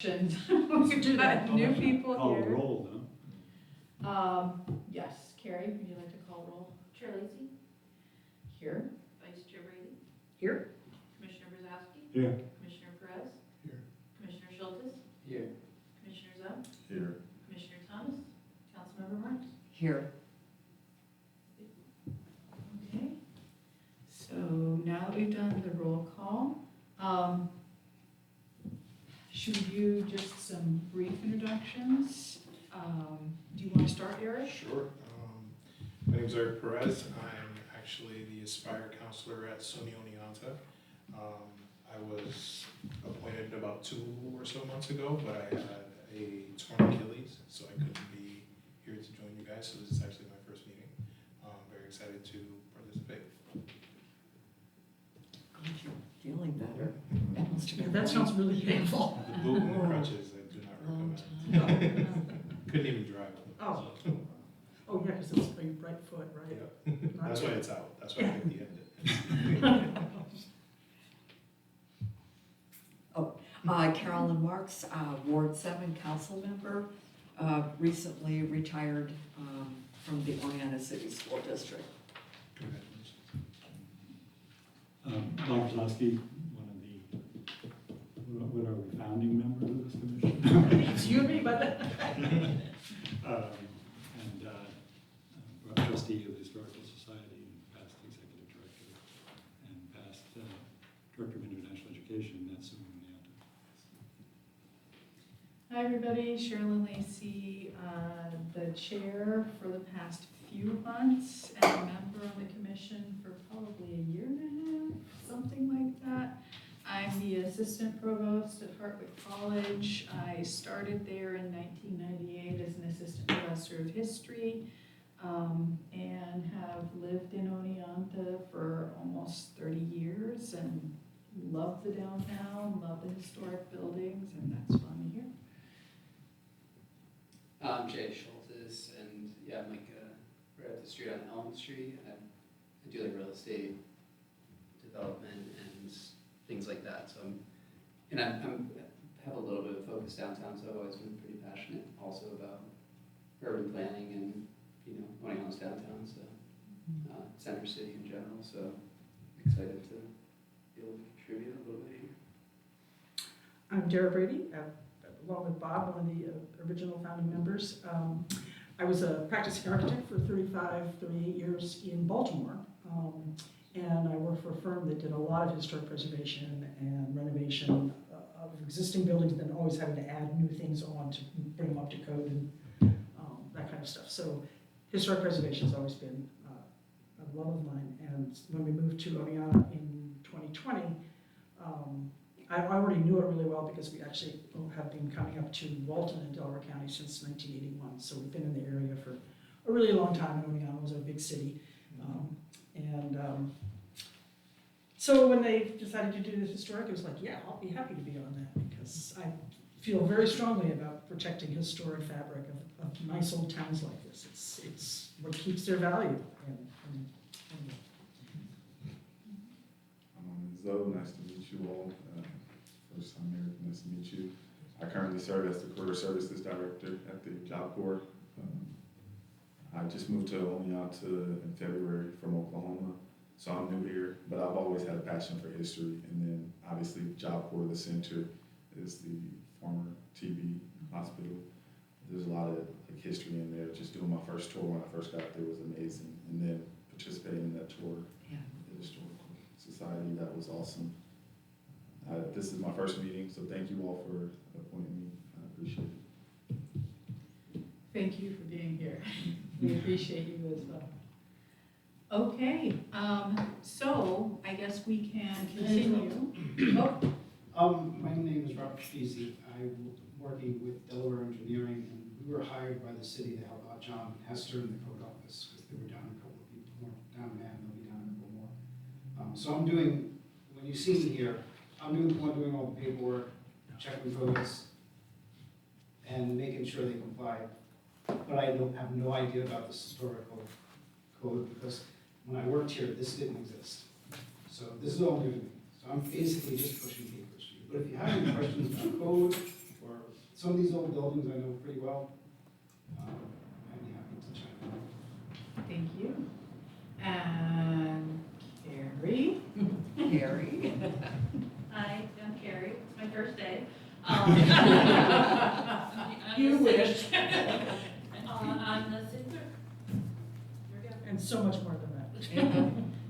We've got new people Call here. roll, Yes, Carrie, would you like to call roll? Chair Lacy, Here. Vice Chair Brady, Here. Commissioner Brzezowski, Here. Commissioner Perez, Here. Commissioner Schultes, Here. Commissioner Zell, Here. Commissioner Thomas, Councilmember Marks. Here. Okay, so now that we've done the roll call, should we do just some brief introductions? Do you want to start, Eric? Sure. My name is Eric Perez. I'm actually the Aspire Counselor at SUNY Oneonta. I was appointed about 2 or so months ago, but I had a torn Achilles, so I couldn't be here to join you guys. So this is actually my first meeting. I'm very excited to participate. Glad you're feeling better. That must have been That sounds really painful. The boot and the crutches, I do not recommend. Couldn't even drive with them. Oh. Oh, yeah, because it's a right foot, right? Yeah. That's why it's out. That's why I picked the end. Carolyn Marks, Ward 7 council member, recently retired from the Oneonta City School District. Congratulations. Bob Zlowski, one of the, what are we, founding members of this commission? It's you and me, but. And trustee of the Historical Society, and past executive director, and past director of international education at SUNY Oneonta. Hi, everybody. Sherilyn Lacy, the chair for the past few months and a member on the commission for probably a year and a half, something like that. I'm the assistant provost at Hartwick College. I started there in 1998 as an assistant professor of history, and have lived in Oneonta for almost 30 years and love the downtown, love the historic buildings, and that's why I'm here. I'm Jay Schultes, and yeah, I'm like right up the street on Elm Street. I do like real estate development and things like that. So I have a little bit of focus downtown. So I've always been pretty passionate also about urban planning and Oneonta's downtown. So Center City in general. So excited to be able to contribute a little bit here. I'm Dara Brady, along with Bob, one of the original founding members. I was a practicing architect for 38 years in Baltimore. And I worked for a firm that did a lot of historic preservation and renovation of existing buildings, and then always having to add new things on to bring them up to code and that kind of stuff. So historic preservation has always been a love of mine. And when we moved to Oneonta in 2020, I already knew it really well because we actually have been coming up to Walton in Delaware County since 1981. So we've been in the area for a really long time. Oneonta was a big city. So when they decided to do the historic, it was like, yeah, I'll be happy to be on that because I feel very strongly about protecting historic fabric of nice old towns like this. It's what keeps their value. Zoe, nice to meet you all. First time here, nice to meet you. I currently serve as the Career Services Director at the Job Corps. I just moved to Oneonta in February from Oklahoma, so I'm new here, but I've always had a passion for history. And then obviously Job Corps, the center, is the former TB hospital. There's a lot of history in there. Just doing my first tour when I first got there was amazing. And then participating in that tour, the Historical Society, that was awesome. This is my first meeting, so thank you all for appointing me. I appreciate it. Thank you for being here. We appreciate you as well. Okay, so I guess we can continue. My name is Robert Stisi. I'm working with Delaware Engineering, and we were hired by the city to help out John Hester in the code office because they were down a couple of people more down in Manhattan, they'll be down a couple more. So I'm doing, when you see me here, I'm doing all the paperwork, checking codes, and making sure they comply. But I have no idea about this historical code because when I worked here, this didn't exist. So this is all new to me. So I'm basically just pushing papers for you. But if you have any questions about code or some of these old buildings I know pretty well. I'd be happy to chime in. Thank you. And Carrie? Carrie. Hi, I'm Carrie. It's my first day. You wish. On the sixth. There we go. And so much more than that.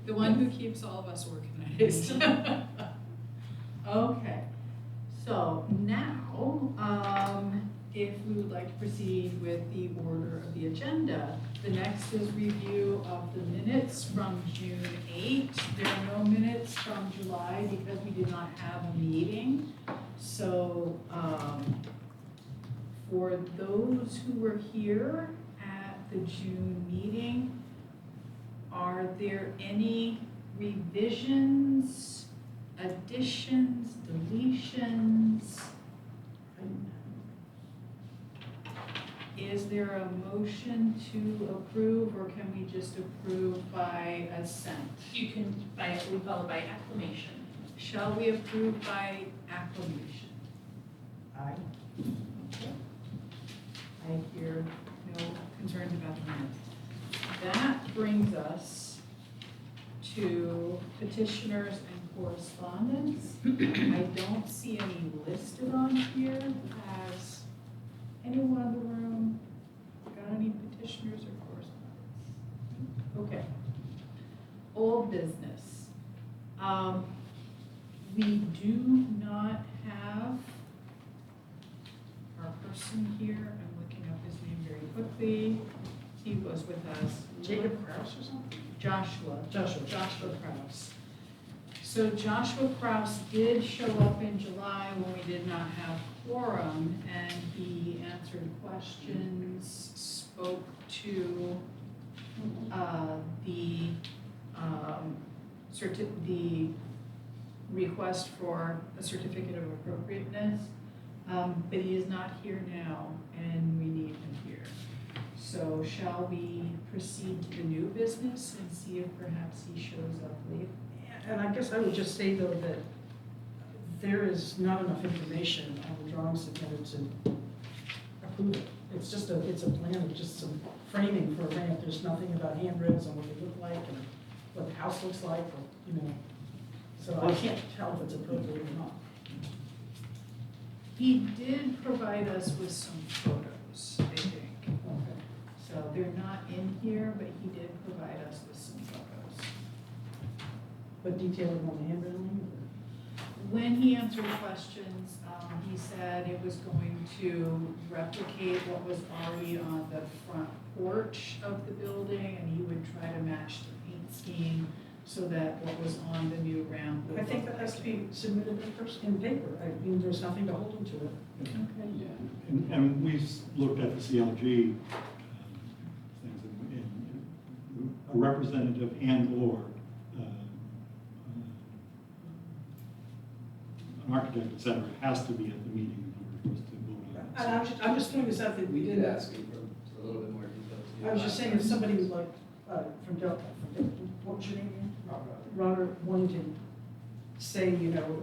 The one who keeps all of us organized. Okay, so now, if we would like to proceed with the order of the agenda, the next is review of the minutes from June 8. There are no minutes from July because we did not have a meeting. So, for those who were here at the June meeting, are there any revisions, additions, deletions? Is there a motion to approve, or can we just approve by assent? You can, we follow by acclamation. Shall we approve by acclamation? Aye. Okay. I hear no concerns about the minutes. That brings us to petitioners and correspondence. I don't see any listed on here. Has anyone in the room got any petitioners or correspondence? Okay. Old business. We do not have our person here. I'm looking up his name very quickly. He was with us. Jacob Kraus or something? Joshua Joshua. Kraus. So Joshua Kraus did show up in July when we did not have quorum, and he answered questions, spoke to the request for a certificate of appropriateness, but he is not here now, and we need him here. So shall we proceed to the new business and see if perhaps he shows up later? And I guess I would just say though that there is not enough information on the drawing submitted to approve it. It's just it's a plan with just some framing for a ramp. There's nothing about handrails and what they look like and what the house looks like, or, you know. So I can't tell if it's appropriate or not. He did provide us with some photos, I think. Okay. So they're not in here, but he did provide us with some photos. But detailing on the handrailing? When he answered questions, he said it was going to replicate what was already on the front porch of the building, and he would try to match the paint scheme so that what was on the new ramp would I think look that has to like be submitted in paper. I mean, there's nothing to hold him to it. it. Okay. Yeah, and we've looked at the CLG things, and a representative and/or an architect, et cetera, has to be at the meeting in order for us to vote on it. And I'm just throwing this out that We did ask him for a little bit more detail too. I was just saying, if somebody was like, from Delta, what was your name again? Robert, wanting to say, you know,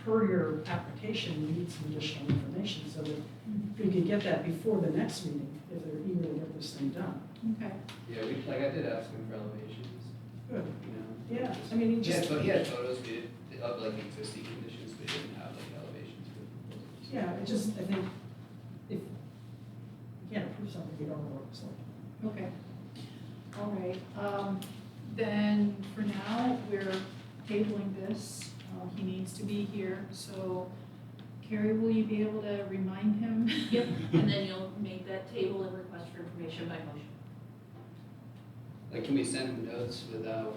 per your application, you need some additional information, so that if we could get that before the next meeting, if they're eager to get this thing done. Okay. Yeah, I did ask him for elevations, Good. you know. Yeah, I mean, you just, He had photos, of like existing conditions, but he didn't have like elevations for proposals. yeah, it just, I think, if, you can't approve something if you don't know what it's like. Okay. All right. Then for now, we're tabling this. He needs to be here. So Carrie, will you be able to remind him? Yep, and then you'll make that table and request for information by motion. Like, can we send him notes without,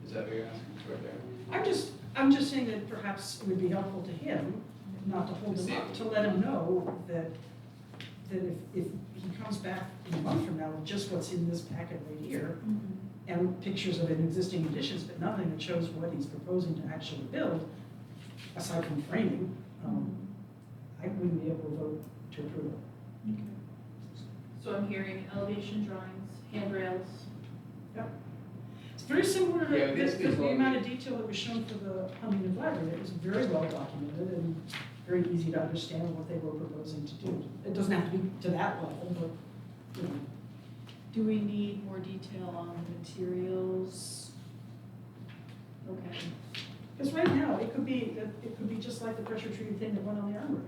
is that what you're asking for there? I'm just saying that perhaps it would be helpful to him, not to hold him up, to let him know that if he comes back in a month from now with just what's in this packet right here, and pictures of an existing additions, but nothing that shows what he's proposing to actually build, aside from framing, I wouldn't be able to vote to approve it. Okay. So I'm hearing elevation drawings, handrails. It's very similar to Yeah, this, basically the what amount of detail that was shown for the Huntington Library. It was very well documented and very easy to understand what they were proposing to do. It doesn't have to be to that level, but, you know. Do we need more detail on the materials? Okay. Because right now, it could be just like the pressure treated thing that went on the armory.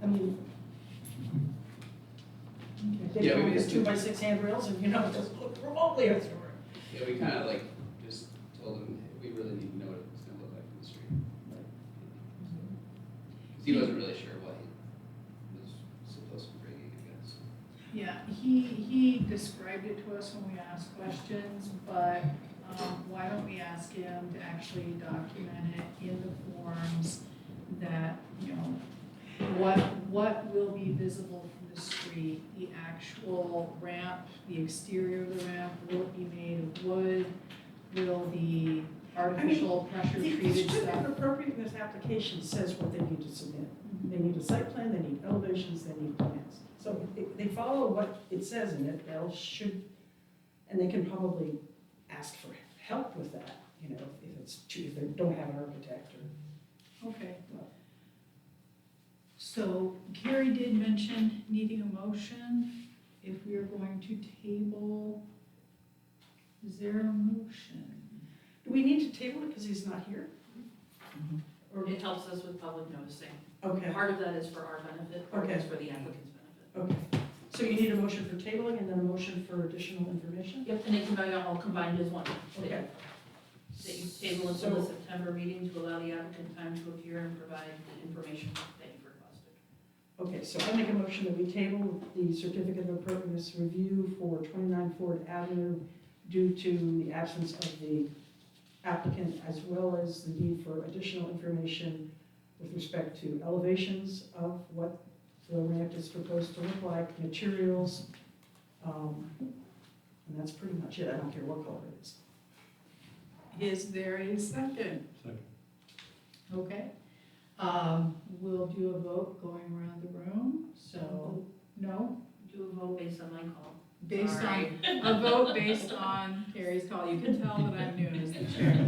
I mean, they Yeah, we come with could- 2x6 handrails and, you know, it doesn't look remotely a sewer. Yeah, we kind of like just told him, hey, we really need to know what it's gonna look like from the street. Because he wasn't really sure what he was supposed to be bringing, I guess. Yeah, he described it to us when we asked questions, but why don't we ask him to actually document it in the forms that, you know, what will be visible from the street, the actual ramp, the exterior of the ramp, will it be made of wood? Will the artificial pressure The treated certificate stuff? of appropriateness application says what they need to submit. They need a site plan, they need elevations, they need plans. So if they follow what it says in it, and they can probably ask for help with that, you know, if they don't have an architect or. Okay. So Carrie did mention needing a motion if we are going to table. Is there a motion? Do we need to table it because he's not here? Or, It helps us with public noticing. okay, Part of that is for our benefit, part of it's for the applicant's benefit. okay. So you need a motion for tabling and then a motion for additional information? Yep, and it can be all combined as one. Okay. That you table until the So- September meeting to allow the applicant time to appear and provide the information that you've requested. Okay, so I make a motion that we table the certificate of appropriateness review for 29 Ford Avenue due to the absence of the applicant as well as the need for additional information with respect to elevations of what the ramp is proposed to look like, materials, and that's pretty much it. I don't care what color it is. Is there a second? Second. Okay. We'll do a vote going around the room, so, no? Do a vote based on my call. Based on, Sorry. a vote based on Carrie's call. You can tell that I'm new as the chair.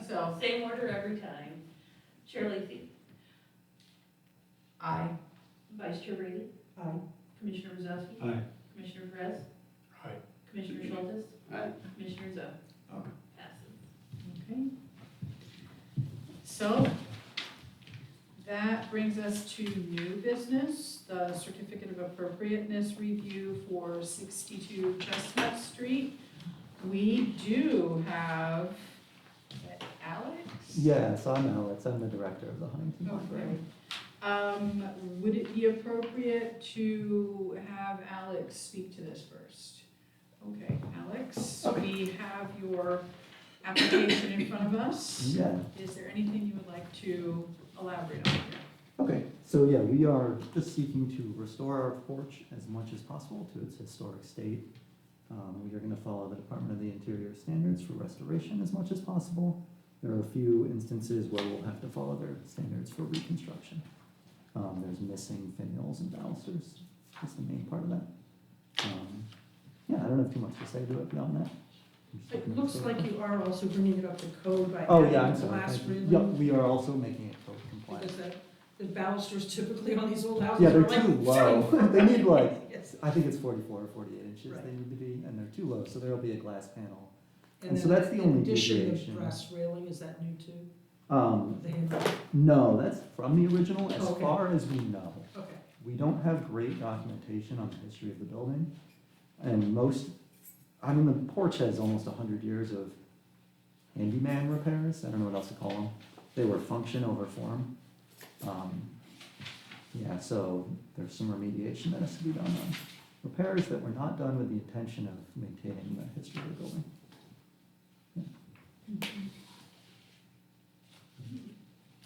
So, Same order every time. Chair Lacy, aye. Vice Chair Brady, Aye. Commissioner Rosowski, Aye. Commissioner Perez, Aye. Commissioner Schultz, Aye. Commissioner Zoe. Aye. Passes. Okay. So, that brings us to new business, the certificate of appropriateness review for 62 Chestnut Street. We do have Alex? Yes, I'm Alex, I'm the director of the Huntington Library. Okay. Would it be appropriate to have Alex speak to this first? Okay, Alex, we have your application in front of us. Yeah, Is there anything you would like to elaborate on here? okay, so yeah, we are just seeking to restore our porch as much as possible to its historic state. We are gonna follow the Department of the Interior standards for restoration as much as possible. There are a few instances where we'll have to follow their standards for reconstruction. There's missing finials and balusters, that's the main part of that. Yeah, I don't have too much to say to it beyond that. I'm just It looking looks for- like you are also bringing it up to code by Oh, adding yeah, I'm the sorry. glass thank you. railing. Yep, we are also making it code compliant. Because the balusters typically on these old houses Yeah, are they're like too low. 34. They need like, Yes. I think it's 44 or 48 inches Right. they need to be, and they're too low, so there'll be a glass panel. And so then that's the only In addition, deviation. the brass railing, is that new too? The handrail? No, that's from the original, as Okay. far as we know. Okay. We don't have great documentation on the history of the building, and the porch has almost 100 years of handyman repairs, I don't know what else to call them. They were function over form. Yeah, so there's some remediation that has to be done on repairs that were not done with the intention of maintaining the history of the building.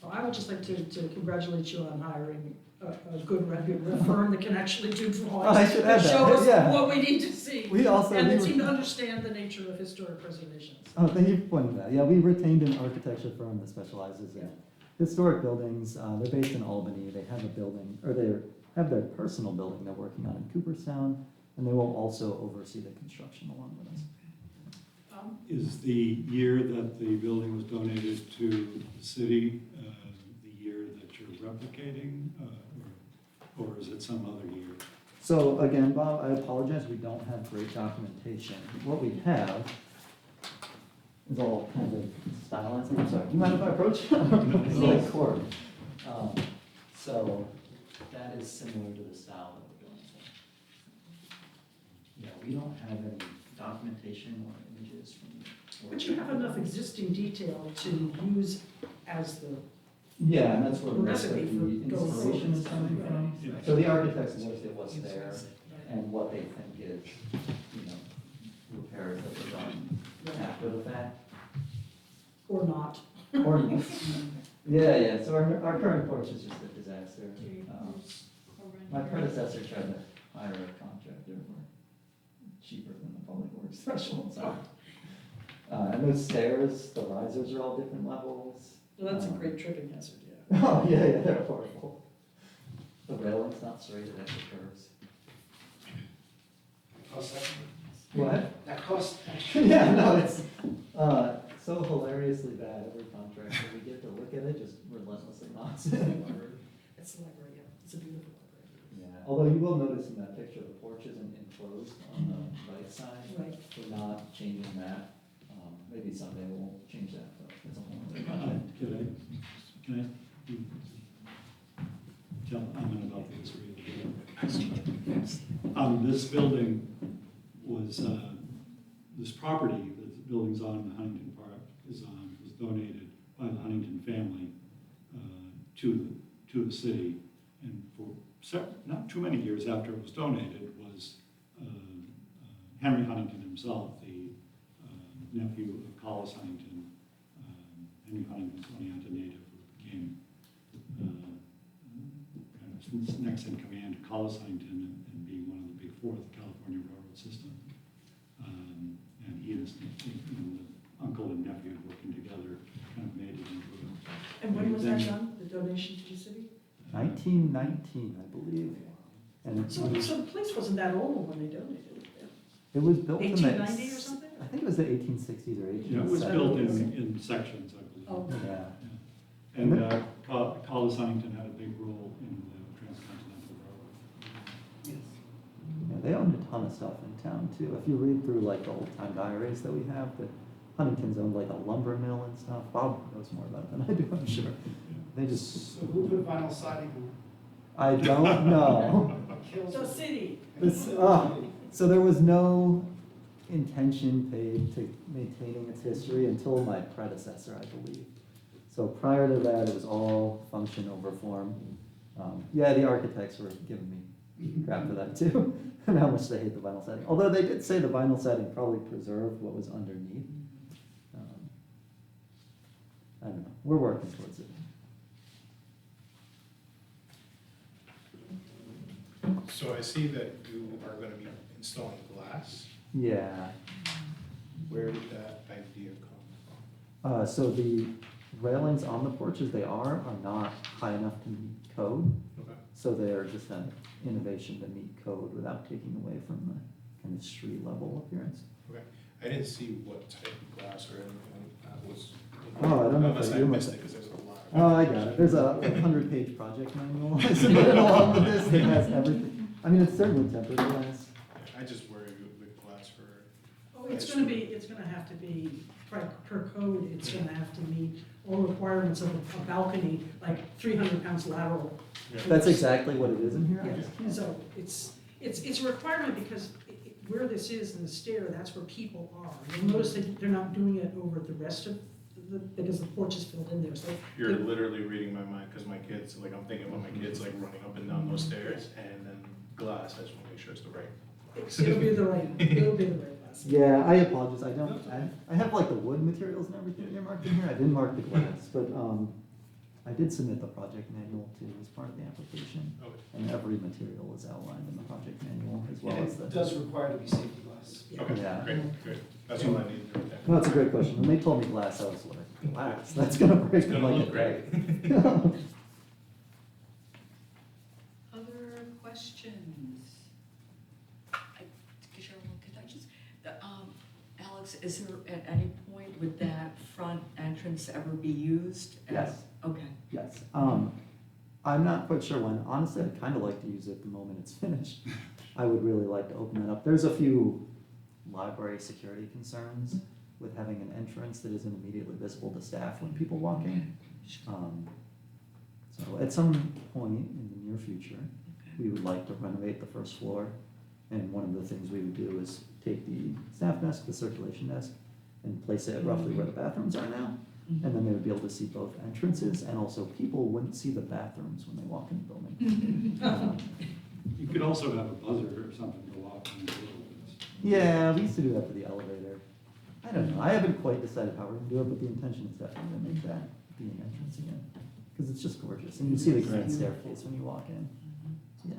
Well, I would just like to congratulate you on hiring a good reputable firm that can actually do drawings. I should add that, Show us yeah. what we need to see. We also, And we they were- seem to understand the nature of historic preservation. Oh, thank you for pointing that. Yeah, we retained an architecture firm that specializes in historic buildings. They're based in Albany. They have a building, or they have their personal building they're working on in Cooperstown, and they will also oversee the construction along with us. Is the year that the building was donated to the city, the year that you're replicating, or is it some other year? So again, Bob, I apologize, we don't have great documentation. What we have is all kind of stylized. I'm sorry, do you mind if I approach? It's like cord. So that is similar to the style that we're doing. Yeah, we don't have any documentation or images from. But you have enough existing detail to use as the, Yeah, and that's where the rest of the Recipe for going inspiration is forward. coming from. Yeah. So the architects looked at what's there and what they think is, repairs that were done after the fact. or not. Or, yeah, so our current porch is just a disaster. My predecessor tried to hire a contractor for cheaper than the public works thresholds are. And those stairs, the risers are all different levels. Well, that's a great tripping hazard, yeah. Oh, yeah, they're horrible. The railing's not straight, it actually curves. Cost that? What? That cost. Yeah, no, it's, so hilariously bad, every contractor we get to look at it just relentlessly knocks it. It's the library, yeah, it's a beautiful library. Yeah, although you will notice in that picture, the porch isn't enclosed on the right side. Right. We're not changing that. Maybe someday we'll change that, but it's a whole other project. Can I tell Amin about the history? This building was, this property that the building's on, the Huntington Park is on, was donated by the Huntington family to the city. And for not too many years after it was donated was Henry Huntington himself, the nephew of Collis Huntington, Henry Huntington's Oneonta native, who became kind of next in command to Collis Huntington and being one of the big four of the California railroad system. And he and the uncle and nephew working together kind of made it into a. And when was that thing. done, the donation to the city? 1919, I believe. And So the place wasn't that old when they donated it. it was built in the. 1890 or something? I think it was the 1860s or 1870s. Yeah, it was built in sections, I believe. Oh. Yeah. And Collis Huntington had a big role in the Transcontinental Railroad. Yes. Yeah, they owned a ton of stuff in town too. If you read through like the old time diaries that we have, that Huntington's owned like a lumber mill and stuff. Bob knows more about it than I do, I'm sure. They just, So who put vinyl siding on? I don't know. Kills The it. city. This, so there was no intention paid to maintaining its history until my predecessor, I believe. So prior to that, it was all function over form. Yeah, the architects were giving me crap for that too, and how much they hate the vinyl siding. Although they did say the vinyl siding probably preserved what was underneath. I don't know, we're working towards it. So I see that you are gonna be installing glass. Yeah, Where did that idea come from? so the railings on the porches are not high enough to meet code. Okay. So they're just an innovation to meet code without taking away from the kind of street level appearance. Okay. I didn't see what type of glass or anything that was. Oh, I don't know if Unless I I do missed my- it, because there's a lot. Oh, I got it. There's a 100-page project manual I submitted along with this that has everything. I mean, it's certainly tempered glass. I just worry with glass for. Oh, it's gonna have to be, per code, it's gonna have to meet all requirements of a balcony, like 300 pounds lateral. That's exactly what it is in here. I Yeah, just can't. so it's a requirement because where this is in the stair, that's where people are. You'll notice that they're not doing it over the rest of because the porch is filled in there, so. You're literally reading my mind, because my kids, like, I'm thinking about my kids, like, running up and down those stairs, and then glass, I just wanna make sure it's the right. It'll be the right glass. Yeah, I apologize. I have like the wood materials and everything earmarked in here. I didn't mark the glass, but I did submit the project manual too as part of the application. Okay. And every material is outlined in the project manual as well And as it the. does require to be safety glass. Yeah. Okay, Yeah. great. That's all I needed to know. No, it's a great question. When they told me glass, I was like, glass, that's gonna break It's in gonna like look a great. day. Other questions? Cheryl, could I just, Alex, is there at any point would that front entrance ever be used? Yes. Okay. Yes. I'm not quite sure when. Honestly, I'd kind of like to use it the moment it's finished. I would really like to open that up. There's a few library security concerns with having an entrance that isn't immediately visible to staff when people walk in. So at some point in the near future, we would like to renovate the first floor. And one of the things we would do is take the staff desk, the circulation desk, and place it roughly where the bathrooms are now. And then they would be able to see both entrances, and also people wouldn't see the bathrooms when they walk in the building. You could also have a buzzer or something go off in the middle of this. Yeah, we used to do that for the elevator. I don't know, I haven't quite decided how we're gonna do it, but the intention is definitely to make that be an entrance again. Cause it's just gorgeous, and you see the grand staircase when you walk in, yeah.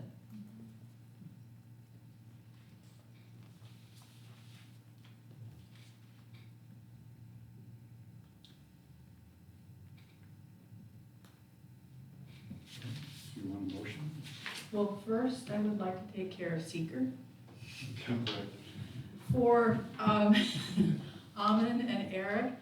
Do you want a motion? Well, first, I would like to take care of seeker. Okay. For Amin and Eric,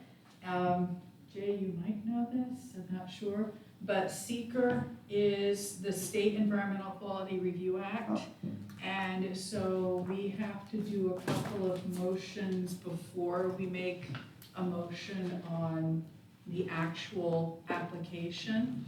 Jay, you might know this, I'm not sure, but seeker is the State Environmental Quality Review Act. Oh, yeah. And so we have to do a couple of motions before we make a motion on the actual application.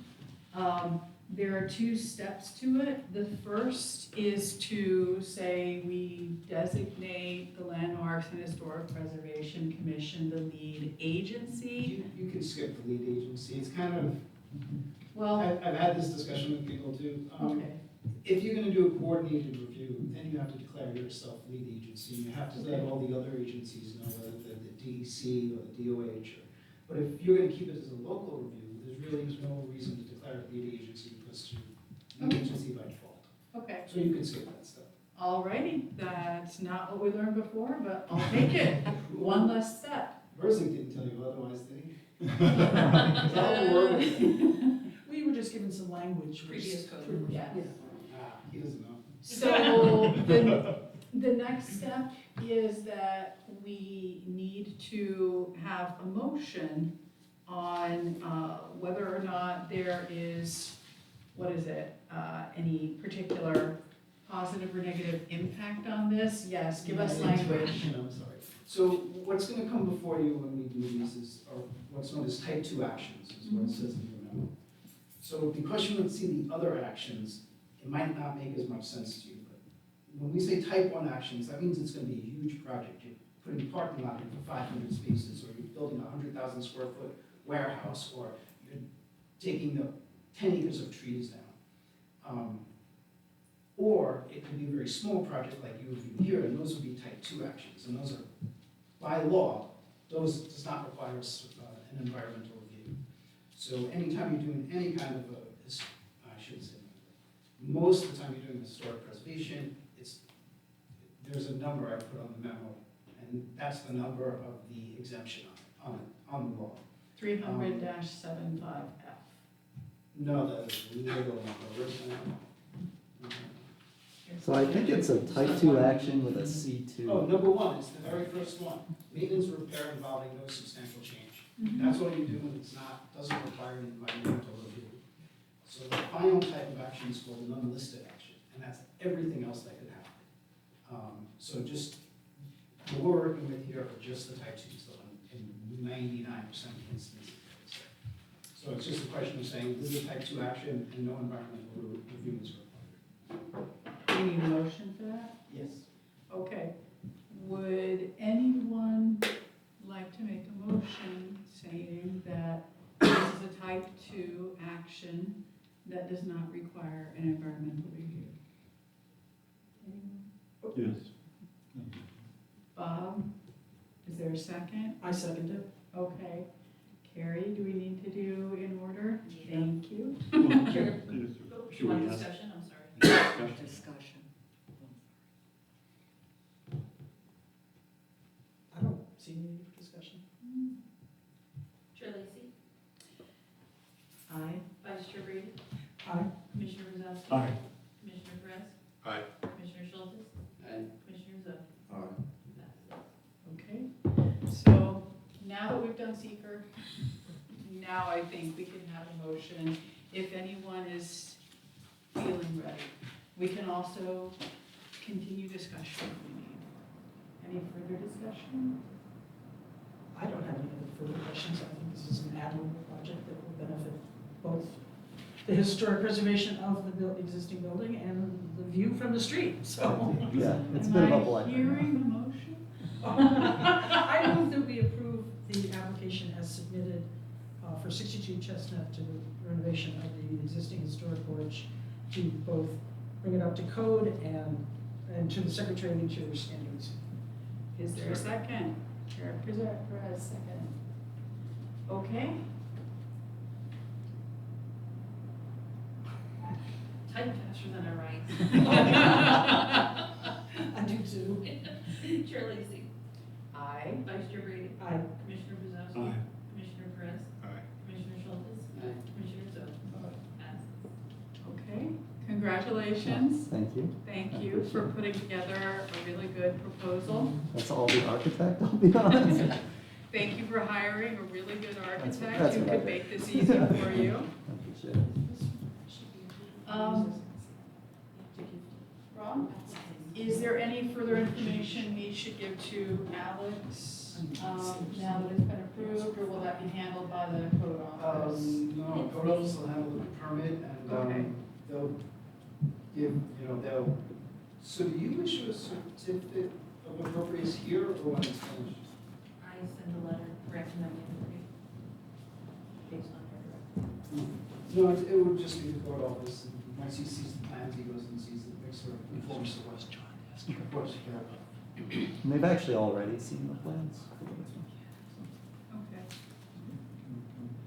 There are two steps to it. The first is to say we designate the Landmarks and Historic Preservation Commission the lead agency. You can skip the lead agency, it's kind of, Well, I've had this discussion with people too. okay, If you're gonna do a coordinated review, then you have to declare yourself lead agency. You have to let all the other agencies know, whether they're the DEC or the DOH. But if you're gonna keep it as a local review, there's really no reason to declare it lead agency because you're lead agency by default. okay. So you can skip that stuff. Alrighty, that's not what we learned before, but I'll take it. One less step. Herzig didn't tell you otherwise, did he? We were just given some language. Previous code. Yeah. He doesn't know. So the next step is that we need to have a motion on whether or not there is, any particular positive or negative impact on this? Yes, give us language. I'm sorry. So what's gonna come before you when we do these is, or what's known as type 2 actions, is what it says in your memo. So because you don't see the other actions, it might not make as much sense to you, but when we say type 1 actions, that means it's gonna be a huge project. You're putting parking lot in for 500 spaces, or you're building a 100,000 square foot warehouse, or you're taking the 10 acres of trees down. Or it could be a very small project like you review here, and those would be type 2 actions, and those are, by law, those does not require an environmental review. So anytime you're doing any kind of I shouldn't say, most of the time you're doing historic preservation, there's a number I put on the memo, and that's the number of the exemption on the law. 300-75F. No, that is a legal number, where's the memo? So I think it's a type 2 action with a C2. Oh, number 1, it's the very first one, maintenance or repair involving no substantial change. That's all you do when it's doesn't require an environmental review. So the final type of action is called an unlisted action, and that's everything else that could happen. So just, what we're working with here are just the type 2s, so in 99% of instances. So it's just a question of saying, this is a type 2 action, and no environmental review is required. Do you need a motion for that? Yes. Okay. Would anyone like to make a motion saying that this is a type 2 action that does not require an environmental review? Anyone? Yes. Bob, is there a second? I second it. Okay. Carrie, do we need to do in order? Yeah. Thank you. Should we ask? Discussion, I'm sorry. Discussion. I don't see any need for discussion. Chair Lacy, Aye. Vice Chair Brady, Aye. Commissioner Rosati. Aye. Commissioner Perez, Aye. Commissioner Schultz, And Commissioner Zoe. Okay, so now that we've done seeker, now I think we can have a motion if anyone is feeling ready. We can also continue discussion if we need. Any further discussion? I don't have any other further questions. I think this is an admirable project that will benefit both the historic preservation of the existing building and the view from the street, so. Yeah, it's a bit of a Am I blend. hearing a motion? I move that we approve the application as submitted for 62 Chestnut to renovation of the existing historic porch to both bring it up to code and to the Secretary of Interior standards. Is there a second? Chair Perez, second. Okay. Type faster than I write. I do too. Chair Lacy, Aye. Vice Chair Brady, Aye. Commissioner Buzowski, Aye. Commissioner Perez, Aye. Commissioner Schultz, Aye. Commissioner Zoe. Passes. Okay, congratulations. Thank you. Thank you for putting together a really good proposal. That's all the architect, I'll be honest. Thank you for hiring a really good architect that's who what I could did. make this easy for you. I appreciate it. Ron, is there any further information we should give to Alex now that it's been approved, or will that be handled by the code office? No, code office will handle the permit and, Okay. they'll give, they'll, so do you issue a certificate of appropriateness here or when it's finished? I send a letter recommending it based on her directive. No, it would just be the code office, and once he sees the plans, he goes and sees it, makes sure it conforms to what. Of course, yeah. And they've actually already seen the plans for this one. Okay.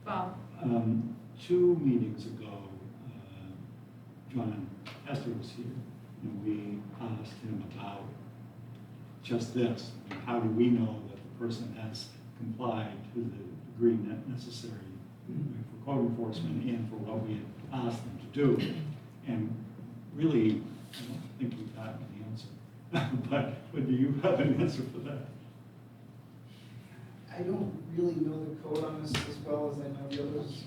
Bob? 2 meetings ago, John Hester was here, and we asked him about just this. How do we know that the person has complied to the degree necessary for code enforcement and for what we had asked them to do? And really, I don't think we've gotten the answer. But do you have an answer for that? I don't really know the code on this as well as I know the others.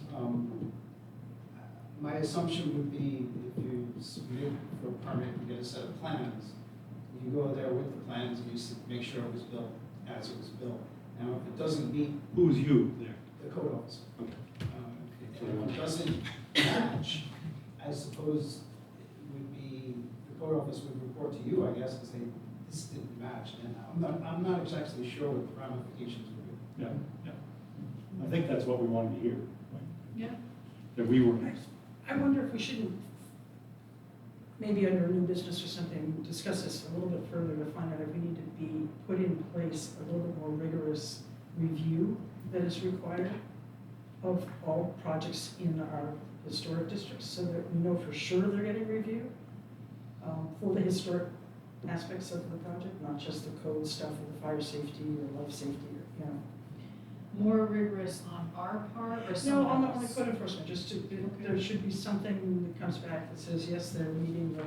My assumption would be if you submit for a permit and get a set of plans, you go there with the plans and you make sure it was built as it was built. Now, if it doesn't meet Who's you there? the code officer, Okay. if it doesn't match, I suppose it would be, the code office would report to you, I guess, and say, this didn't match. And I'm not exactly sure what the ramifications would be. Yeah, yeah. I think that's what we wanted to hear, right? Yeah. That we were, I wonder if we shouldn't, maybe under new business or something, discuss this a little bit further to find out if we need to be put in place a little bit more rigorous review that is required of all projects in our historic districts, so that we know for sure they're getting reviewed for the historic aspects of the project, not just the code stuff or the fire safety or life safety, or, More rigorous on our part or No, someone on else? the code enforcement, just to, there should be something that comes back that says, yes, they're meeting the.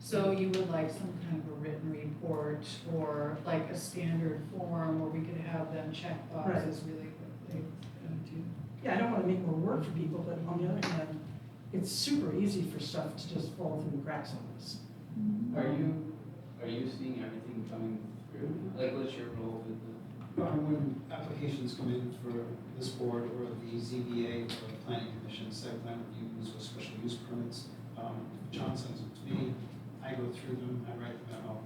So you would like some kind of a written report or like a standard form where we could have them check boxes really quickly? Yeah, I don't wanna make more work for people, but on the other hand, it's super easy for stuff to just fall through the cracks on this. Are you seeing everything coming through? Like, what's your role with the? When applications come in for this board or the ZBA or the planning commission, site plan reviews or special use permits, John sends them to me, I go through them, I write the memo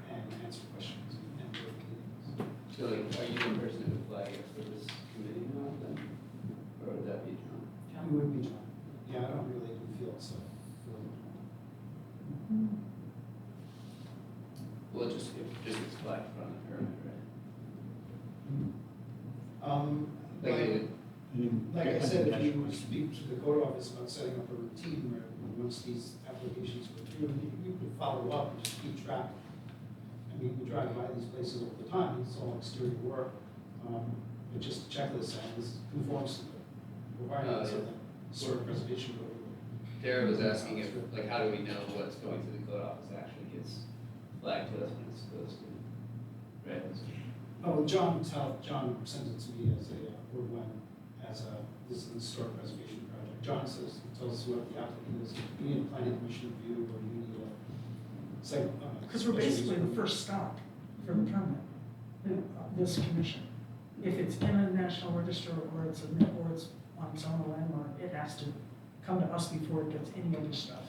and answer questions and go to meetings. So like, are you the person who would flag it for this committee now then? Or would that be John? It would be John. Yeah, I don't really do field stuff. Well, it just gets flagged from the permit, right? Like, it would- Like I said, if you speak to the code office about setting up a routine where once these applications go through, you could follow up and just keep track. I mean, we drive by these places all the time, it's all exterior work, but just a checklist saying this conforms to the requirements of the historic preservation code. Dara was asking if, like, how do we know what's going to the code office actually gets flagged to us when it's supposed to? Right? Oh, John sends it to me as a, or when, as a, this is a historic preservation project. John says, tells us what the applicant is, you need a planning commission review, or you need a site. Because we're basically the first stop for the permit, this commission. If it's in a national register or it's on its own landmark, it has to come to us before it gets any other stuff.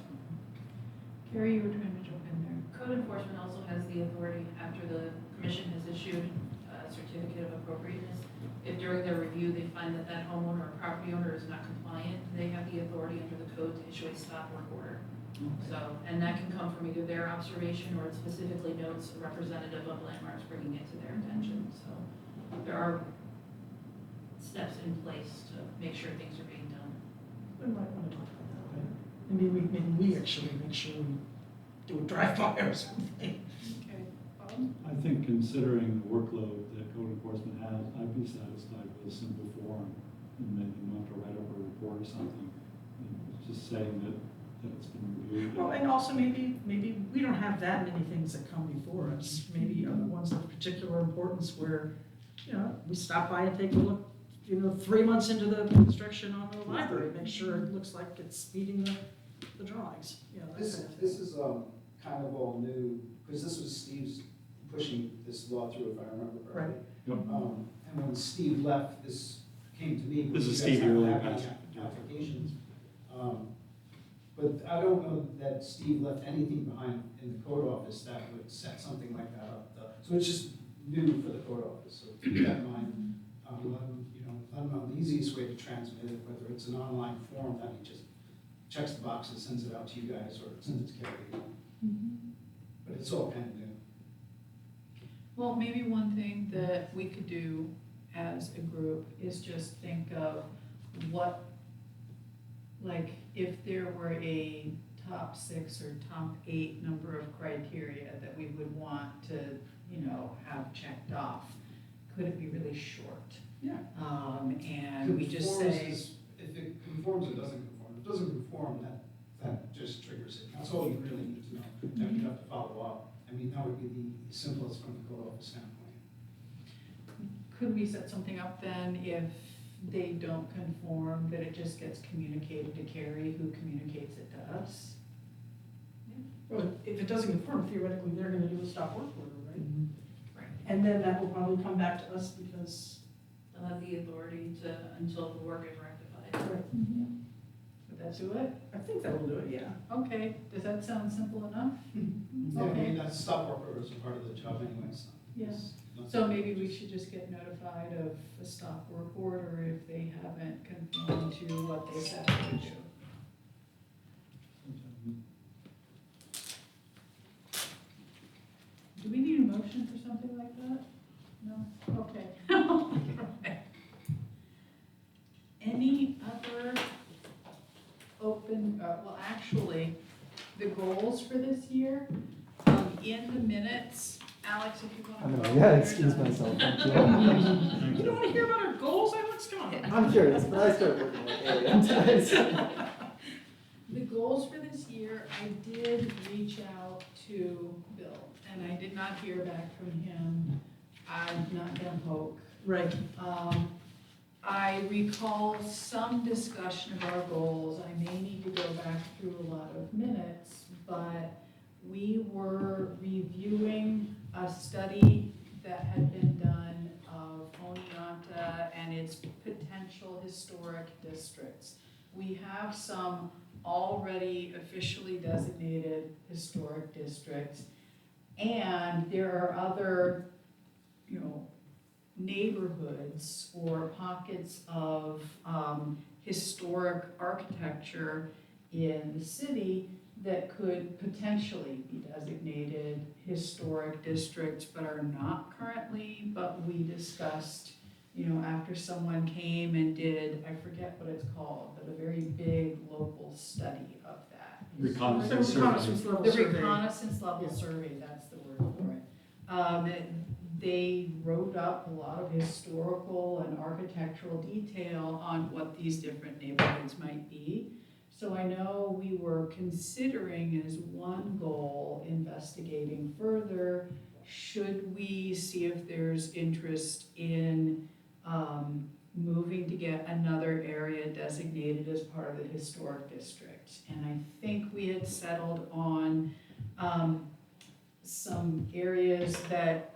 Carrie, you were trying to jump in there. Code enforcement also has the authority, after the commission has issued a certificate of appropriateness, if during their review they find that that homeowner or property owner is not compliant, they have the authority under the code to issue a stop work order. So, and that can come from either their observation or it specifically notes a representative of landmarks bringing it to their attention. So there are steps in place to make sure things are being done. We might want to talk about that later. Maybe we actually make sure we do a drive-by or something. Okay, Bob? I think considering the workload that code enforcement has, I'd be satisfied with a simple form, and maybe not have to write up a report or something, just saying that it's been reviewed. Well, and also maybe we don't have that many things that come before us. Maybe other ones of particular importance where, we stop by and take a look, 3 months into the construction on the library, make sure it looks like it's meeting the drawings. That This, kind of thing. this is kind of all new, because this was Steve's pushing this law through, if I remember correctly. Yep. And when Steve left, this came to me. This because is you guys Steve haven't earlier had any passed. applications. But I don't know that Steve left anything behind in the code office that would set something like that up. So it's just new for the code office, so keep that in mind. Let him know the easiest way to transmit it, whether it's an online form that he just checks the boxes, sends it out to you guys, or sends it to Carrie. But it's all kind of new. Well, maybe one thing that we could do as a group is just think of what, like, if there were a top 6 or top 8 number of criteria that we would want to, have checked off, could it be really short? Yeah. And we just Conforms say, if it conforms or doesn't conform. If it doesn't conform, that just triggers it. That's all you really need to know. Then you have to follow up. I mean, that would be the simplest from the code office standpoint. could we set something up then if they don't conform, that it just gets communicated to Carrie, who communicates it to us? Well, if it doesn't conform, theoretically, they're gonna do a stop work order, right? Right. And then that will probably come back to us because. They'll have the authority to, until the work is rectified. Would that do it? I think that will do it, yeah. Okay, does that sound simple enough? Yeah, I Okay. mean, that stop work order is a part of the job anyway, so. Yeah. it's not- So maybe we should just get notified of a stop work order if they haven't conformed to what they said they would do. Do we need a motion for something like that? No? Okay. Right. Any other open, well, actually, the goals for this year, in the minutes, Alex, if you want to. I'm gonna, yeah, excuse myself. Thank you. You don't wanna hear about our goals, Alex? Come on. I'm curious, but I started working with AM today, so. The goals for this year, I did reach out to Bill, and I did not hear back from him. I'm not gonna poke. Right. I recall some discussion of our goals. I may need to go back through a lot of minutes, but we were reviewing a study that had been done of Oneonta and its potential historic districts. We have some already officially designated historic districts, and there are other, neighborhoods or pockets of historic architecture in the city that could potentially be designated historic districts but are not currently, but we discussed, after someone came and did, I forget what it's called, but a very big local study of that. Reconnaissance The reconnaissance level The survey. reconnaissance level Yeah. survey, that's the word for it. They wrote up a lot of historical and architectural detail on what these different neighborhoods might be. So I know we were considering as one goal, investigating further, should we see if there's interest in moving to get another area designated as part of the historic district. And I think we had settled on some areas that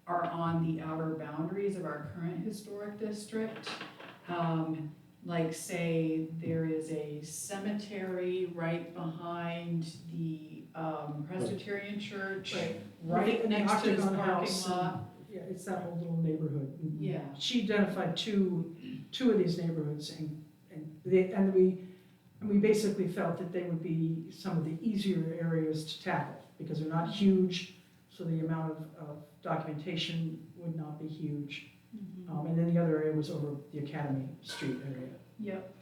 are on the outer boundaries of our current historic district. Like say there is a cemetery right behind the Presbyterian church, right And the next to this Octagon parking House, lot. Yeah, it's that whole little neighborhood. Yeah. She identified two of these neighborhoods and we basically felt that they would be some of the easier areas to tackle because they're not huge, so the amount of documentation would not be huge. And then the other area was over the Academy Street area. Yep.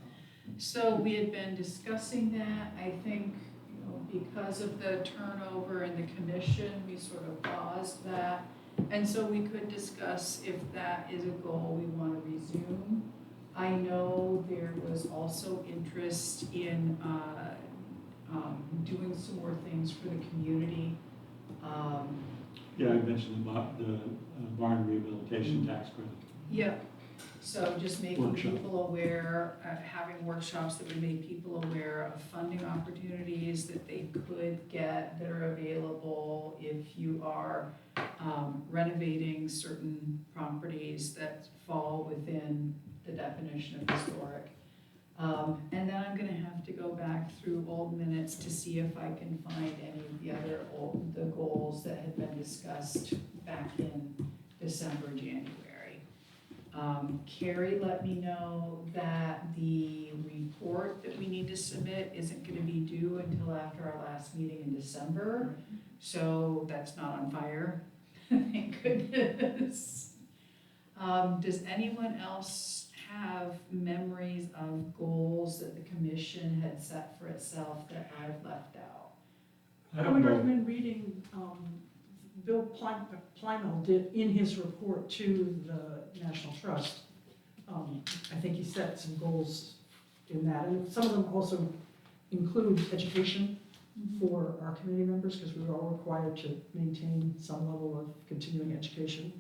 So we had been discussing that. I think, you know, because of the turnover in the commission, we sort of paused that. And so we could discuss if that is a goal we want to resume. I know there was also interest in doing some more things for the community. Yeah, I mentioned the barn rehabilitation tax credit. Yep. So just making Workshop. people aware, having workshops that would make people aware of funding opportunities that they could get that are available if you are renovating certain properties that fall within the definition of historic. And then I'm gonna have to go back through old minutes to see if I can find any of the other the goals that had been discussed back in December, January. Carrie let me know that the report that we need to submit isn't gonna be due until after our last meeting in December. So that's not on fire, thank goodness. Does anyone else have memories of goals that the commission had set for itself that I've left out? I I don't would know. recommend reading, Bill Plymell did in his report to the National Trust. I think he set some goals in that, and some of them also include education for our community members, because we were all required to maintain some level of continuing education,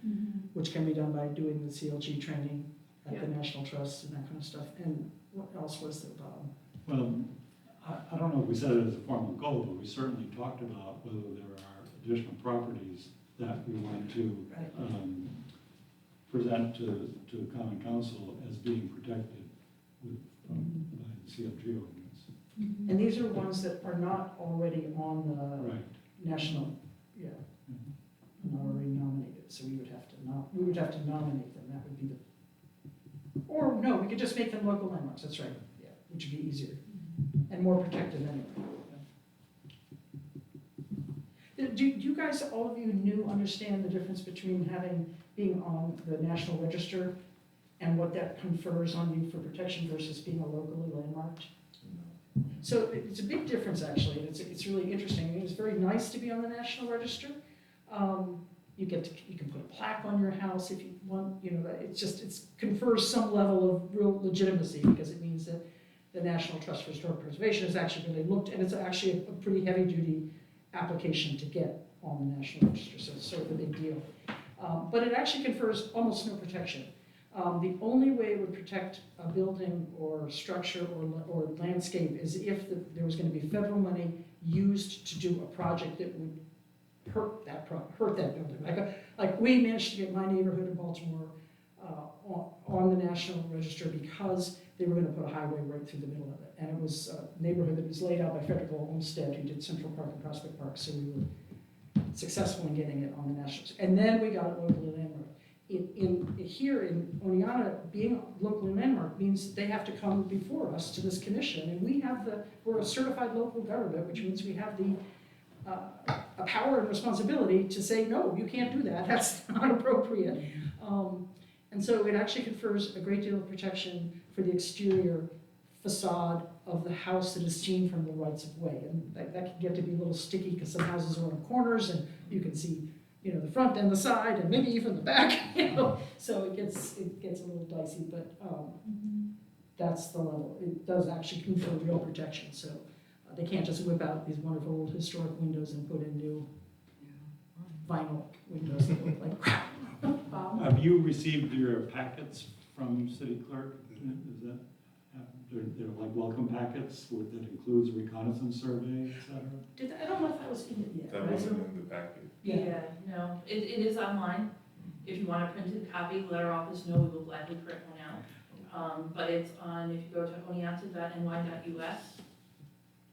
which can be done by doing the CLG training at the National Trust and that kind of stuff. And what else was there, Bob? Well, I don't know if we set it as a formal goal, but we certainly talked about whether there are additional properties that we want to present to common council as being protected by the CLG ordinance. And these are ones that are not already on the Right. national, yeah, not already nominated, so we would have to nominate them, that would be the, or no, we could just make them local landmarks, that's right, yeah, which would be easier and more protected anyway. Do you guys, all of you understand the difference between being on the National Register and what that confers on you for protection versus being a locally landmarked? So it's a big difference, actually, and it's really interesting. It was very nice to be on the National Register. You can put a plaque on your house if you want, you know, it confers some level of real legitimacy, because it means that the National Trust for Historic Preservation has actually really looked, and it's actually a pretty heavy-duty application to get on the National Register, so it's sort of a big deal. But it actually confers almost no protection. The only way it would protect a building or structure or landscape is if there was going to be federal money used to do a project that would hurt that building. Like we managed to get my neighborhood in Baltimore on the National Register because they were going to put a highway right through the middle of it. And it was a neighborhood that was laid out by Frederick Law Olmsted, who did Central Park and Prospect Park, so we were successful in getting it on the National. And then we got it locally landmarked. Here in Oneonta, being a local landmark means that they have to come before us to this commission, and we're a certified local government, which means we have a power and responsibility to say, no, you can't do that, that's not appropriate. And so it actually confers a great deal of protection for the exterior facade of the house that is seen from the rights of way. And that can get to be a little sticky because some houses are on corners and you can see, you know, the front and the side and maybe even the back, you know. So it gets a little dicey, but that's the level. It does actually confer real protection. So they can't just whip out these wonderful old historic windows and put in new vinyl windows that look like crap. Have you received your packets from city clerk? Is that, they're like welcome packets that includes a reconnaissance survey, et cetera? I don't know if that was in it yet. That right? wasn't in the packet. Yeah. No, it is online. If you want a printed copy, let our office know, we will gladly print one out. But it's on, if you go to oneonta.ny.us,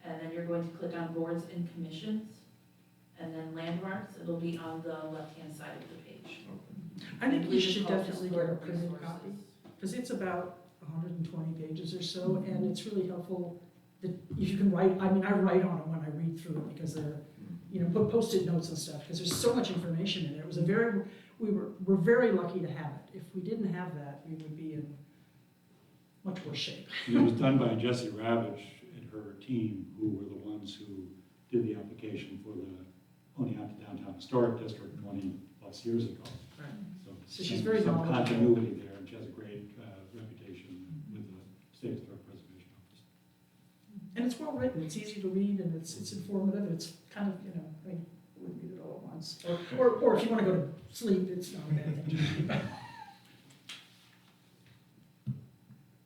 and then you're going to click on boards and commissions, and then landmarks, it'll be on the left-hand side of the page. I think you believe should it's called definitely get a Historic printed Resources. copy, because it's about 120 pages or so, and it's really helpful that if you can write, I mean, I write on it when I read through it, because they're, you know, put Post-it notes and stuff, because there's so much information in there. It was a very, we're very lucky to have it. If we didn't have that, we would be in much worse shape. And it was done by Jessie Ravitch and her team, who were the ones who did the application for the Oneonta Downtown Historic District 20-plus years ago. Right. So some- she's very some knowledgeable. continuity there, and she has a great reputation with the State Historic Preservation Office. And it's well written, it's easy to read, and it's informative, it's kind of, you know, I mean, I wouldn't read it all at once. Or if you want to go to sleep, it's not a bad thing to read.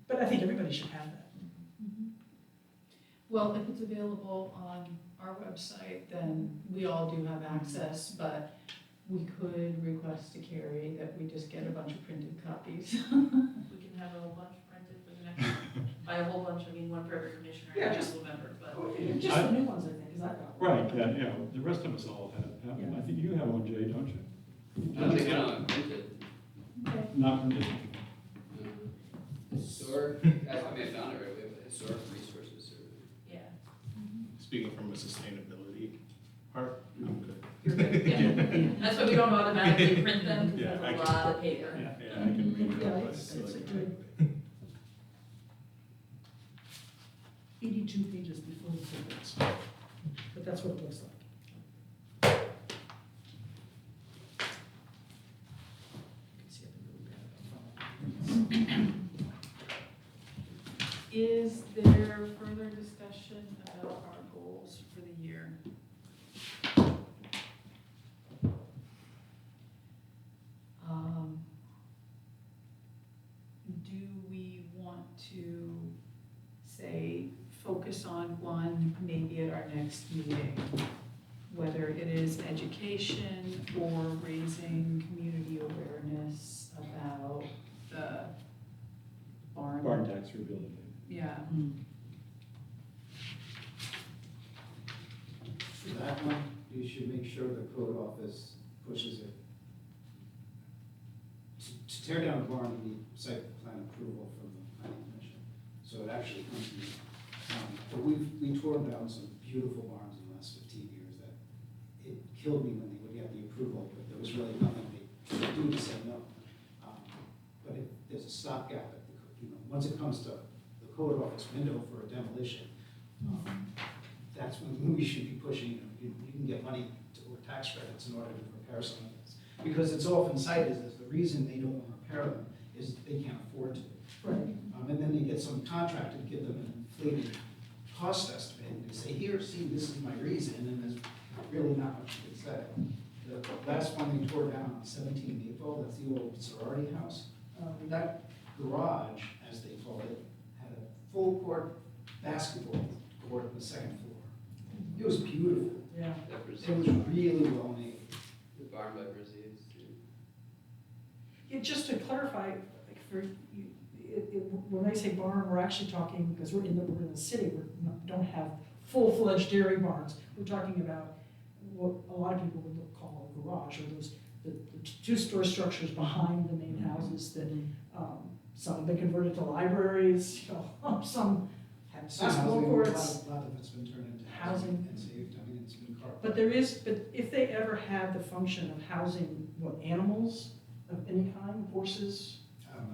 But I think everybody should have that. Well, if it's available on our website, then we all do have access, but we could request to Carrie that we just get a bunch of printed copies. We can have a whole bunch printed for the next, by a whole bunch, I mean, one for every commissioner Yeah, and just- council member, but. Just the new ones, I think, because I've got one. Right, yeah, the rest of us all have them. Yeah. I think you have one, Jay, don't you? I don't think I don't print it. Okay. Not from this. Historic, I mean, I found it right away, but historic resources survey. Yeah. Speaking from a sustainability part, I'm good. You're good, yeah. That's why we don't automatically print them, because Yeah, I there's a lot of paper. Yeah. Yeah, I can read it. Yeah, but it's like- a good 82 pages before the tables. But that's what it looks like. You can see it really bad. Is there further discussion about our goals for the year? Do we want to say, focus on one maybe at our next meeting? Whether it is education or raising community awareness about the Barn tax rehabilitation. Yeah. For that one, you should make sure the code office pushes it. To tear down a barn, you need site plan approval from the planning commission, so it actually comes to you. But we tore down some beautiful barns in the last 15 years that it killed me when they would get the approval, but there was really nothing they could do to say no. But if there's a stopgap, at the once it comes to the code office window for a demolition, that's when we should be pushing, you can get money or tax credits in order to repair some of this. Because it's often cited as the reason they don't want to repair them is they can't afford to. Right. And then they get some contractor to give them an inflated cost estimate, and they say, here, see, this is my reason, and there's really not much you can say. The last one they tore down on 17 Maple, that's the old sorority house. That garage, as they called it, had a full court basketball court on the second floor. It was beautiful. Yeah. That It was Brazil, really well made. the barn by Brazil, too. Yeah, just to clarify, like for you, when they say barn, we're actually talking, because we're in the city, don't have full-fledged dairy barns. We're talking about what a lot of people would call a garage, or those, the two-story structures behind the main houses that, some have been converted to libraries, you know, some have basketball Housing, courts. A lot of it's been turned into Housing. and saved, I mean, it's been carved. But if they ever have the function of housing, animals of any kind, horses,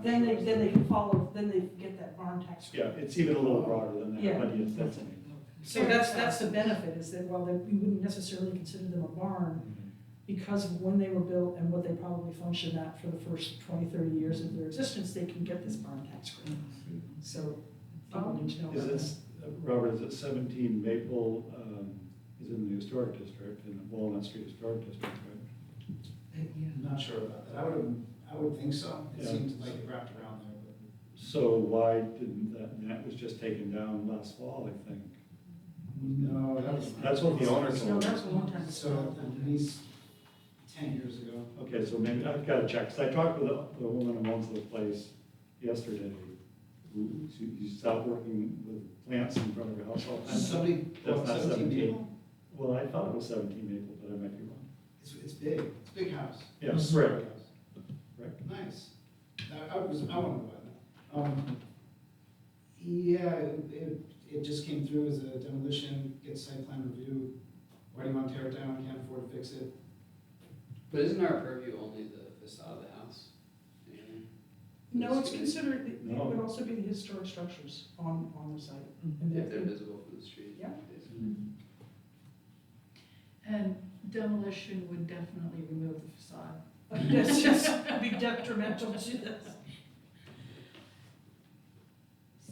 then they can follow, then they get that barn tax Yeah, credit. it's even a little broader than Yeah. that, but yes, that's it. So that's the benefit, is that while we wouldn't necessarily consider them a barn, because of when they were built and what they probably functioned at for the first 20, 30 years of their existence, they can get this barn tax credit. So people need to know Is about this, Robert, is it 17 Maple, is in the historic district, in the Walnut Street Historic District, right? I'm not sure about that. I would think so. It Yeah. seemed like it wrapped around there, So why didn't that was just taken down last fall, I think. No, that was. That's what the owner No, told that's us. a long time. So at least 10 years ago. Okay, so maybe I've got to check, 'cause I talked with the woman who owns the place yesterday, who, she stopped working with plants in front of her house all the time. Somebody That's bought not 17 Maple? Well, I thought it was 17 Maple, but I might be wrong. It's big, it's a big house. Yeah, It's a brick. brick house. Brick. Nice. I want to buy that. Yeah, it just came through as a demolition, get site plan review. Why do you want to tear it down? Can't afford to fix it. But isn't our purview only the facade of the house? Anything? No, it's considered, it No. would also be the historic structures on the site. And If they're the- visible from the street? Yeah. basically. And demolition would definitely remove the facade. That's just be detrimental to this.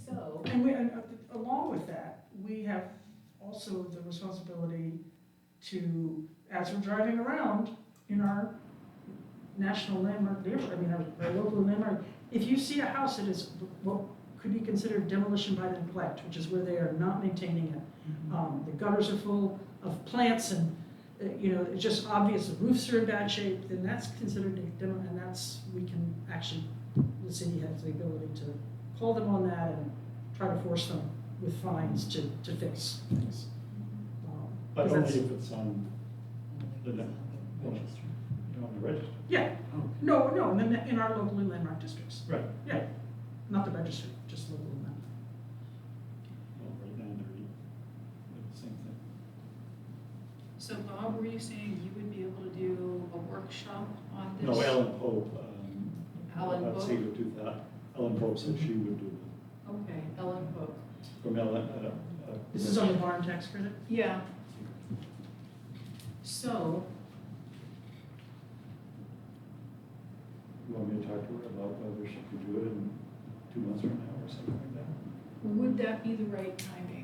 So, And along with that, we have also the responsibility to, as we're driving around in our national landmark neighborhood, I mean, our local landmark, if you see a house that is what could be considered demolition by neglect, which is where they are not maintaining it, the gutters are full of plants and, it's just obvious the roofs are in bad shape, then that's considered and that's, we can actually, the city has the ability to call them on that and try to force them with fines to fix things. But Because only that's- if it's on, the register. Yeah, no, and then in our local and landmark districts, Right. yeah, not the registry, just local and landmark. Well, right now they're doing the same thing. so Bob, were you saying you would be able to do a workshop on this? No, Ellen Pope, Ellen let's Pope? see who do that. Ellen Pope said she would do Okay, Ellen Pope. it. From Ellen, This is on the barn tax credit? Yeah. So, you want me to talk to her about whether she could do it in 2 months from now or something like that? would that be the right timing?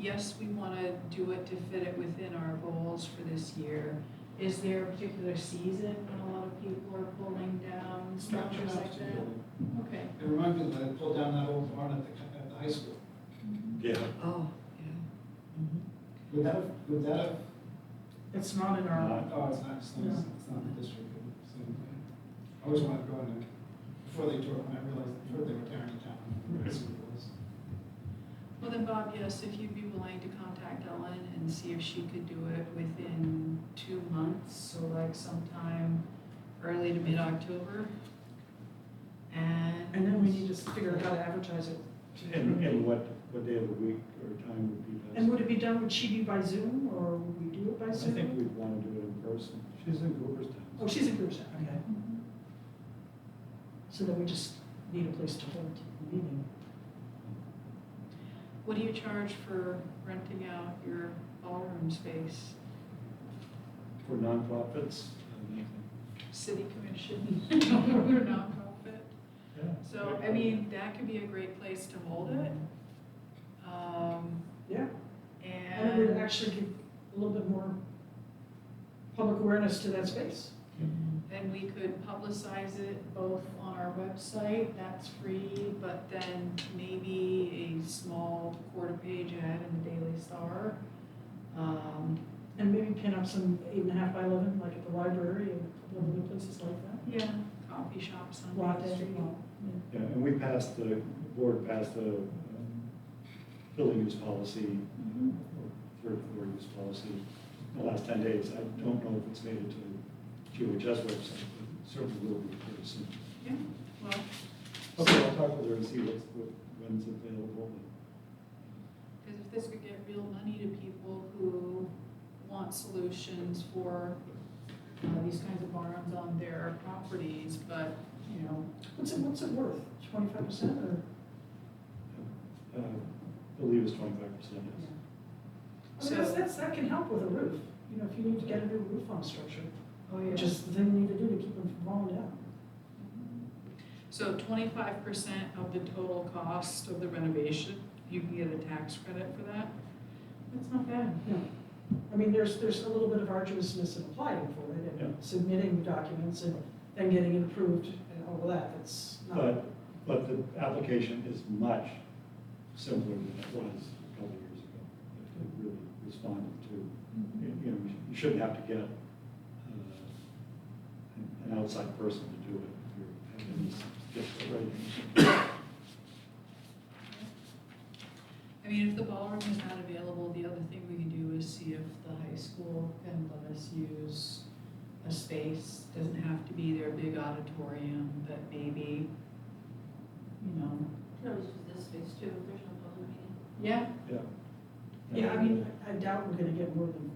Yes, we want to do it to fit it within our goals for this year. Is there a particular season when a lot of people are pulling down structures like that? Okay. It reminds me that I pulled down that old barn at the high school. Yeah. Oh, yeah. Would that have, It's not in our, oh, it's not the district. So, I always wanted to go in there, before they tore, when I realized, before they were tearing it down. That's what it was. Well then, Bob, yes, if you'd be willing to contact Ellen and see if she could do it within 2 months, so like sometime early to mid-October. and then we need to figure out how to advertise it. And what day of the week or time would be best? And would it be done, would she be by Zoom, or would we do it by I Zoom? think we'd want to do it in person. She's in Cooperstown. Oh, she's in Cooperstown, okay. So then we just need a place to hold the meeting. What do you charge for renting out your ballroom space? For nonprofits, anything. City commission, or nonprofit? Yeah. So, I mean, that could be a great place to hold it. Yeah, and it would And, actually give a little bit more public awareness to that space. and we could publicize it both on our website, that's free, but then maybe a small quarter-page ad in the Daily Star. And maybe pin up some 8.5 by 11, like at the library and a couple of other places like that. Yeah, coffee shops on Main Latte, Street. well, Yeah, and we passed, the board passed a building use policy, or third floor use policy in the last 10 days. I don't know if it's made it to the GOHS website, but it certainly will be pretty soon. Yeah, well, Okay, I'll talk with her and see when's available. because if this could get real money to people who want solutions for these kinds of barns on their properties, but, you know, What's it worth? 25% or? I believe it's 25%, yes. I mean, that can help with a roof. You know, if you need to get a new roof on a structure, oh which is the thing we need to do to keep them from falling down. So 25% of the total cost of the renovation, you can get a tax credit for that? That's not bad. No. I mean, there's a little bit of arduousness in applying for it Yeah. and submitting documents and then getting it approved and all of that. That's not. But But the application is much simpler than it was a couple of years ago. It really responded to, you know, you shouldn't have to get an outside person to do it. If you're having these difficult ratings. I mean, if the ballroom is not available, the other thing we can do is see if the high school can let us use a space. Doesn't have to be their big auditorium, but maybe, you know, Can always use this space too, if there's no public meeting. yeah. Yeah, I mean, I doubt we're gonna get more than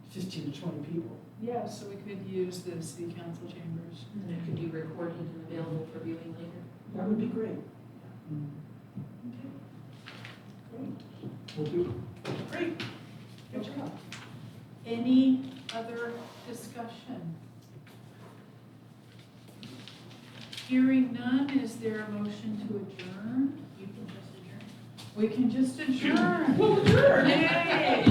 15 to 20 people. Yeah, so we could use the city council chambers. And it could be recorded and available for viewing later. That would be great. We'll do. Great, good job. Any other discussion? Hearing none, is there a motion to adjourn? You can just adjourn. We can just adjourn. Well, sure. Yay!